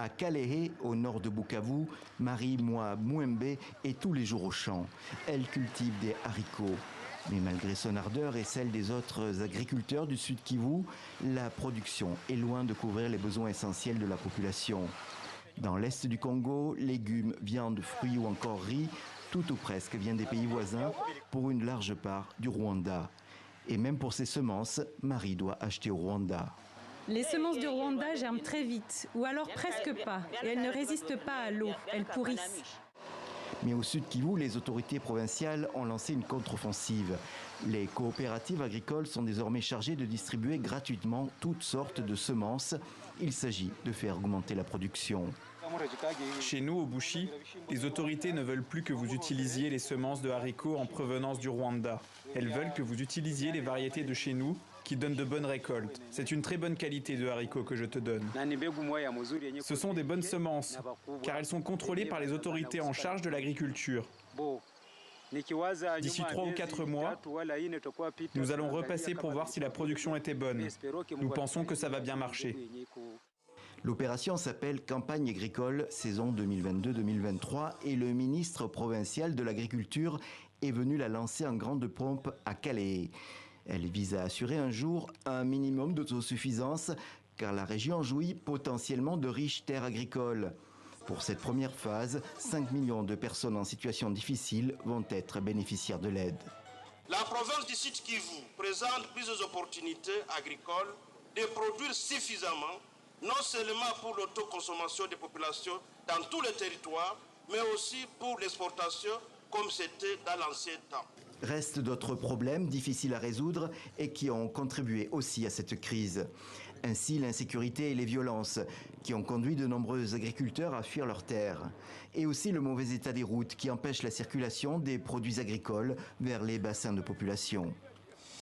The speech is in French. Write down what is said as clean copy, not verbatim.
À Kalehe, au nord de Bukavu, Marie Moi Mouembe est tous les jours au champ. Elle cultive des haricots. Mais malgré son ardeur et celle des autres agriculteurs du Sud Kivu, la production est loin de couvrir les besoins essentiels de la population. Dans l'est du Congo, légumes, viande, fruits ou encore riz, tout ou presque vient des pays voisins, pour une large part du Rwanda. Et même pour ses semences, Marie doit acheter au Rwanda. Les semences du Rwanda germent très vite, ou alors presque pas, et elles ne résistent pas à l'eau, elles pourrissent. Mais au Sud Kivu, les autorités provinciales ont lancé une contre-offensive. Les coopératives agricoles sont désormais chargées de distribuer gratuitement toutes sortes de semences. Il s'agit de faire augmenter la production. Chez nous, au Bushi, les autorités ne veulent plus que vous utilisiez les semences de haricots en provenance du Rwanda. Elles veulent que vous utilisiez les variétés de chez nous qui donnent de bonnes récoltes. C'est une très bonne qualité de haricots que je te donne. Ce sont des bonnes semences, car elles sont contrôlées par les autorités en charge de l'agriculture. D'ici 3 ou 4 mois, nous allons repasser pour voir si la production était bonne. Nous pensons que ça va bien marcher. L'opération s'appelle Campagne agricole saison 2022-2023 et le ministre provincial de l'Agriculture est venu la lancer en grande pompe à Kalehe. Elle vise à assurer un jour un minimum d'autosuffisance car la région jouit potentiellement de riches terres agricoles. Pour cette première phase, 5 millions de personnes en situation difficile vont être bénéficiaires de l'aide. La province du Sud Kivu présente plusieurs opportunités agricoles de produire suffisamment, non seulement pour l'autoconsommation des populations dans tous les territoires, mais aussi pour l'exportation comme c'était dans l'ancien temps. Restent d'autres problèmes difficiles à résoudre et qui ont contribué aussi à cette crise. Ainsi, l'insécurité et les violences qui ont conduit de nombreux agriculteurs à fuir leurs terres. Et aussi le mauvais état des routes qui empêche la circulation des produits agricoles vers les bassins de population.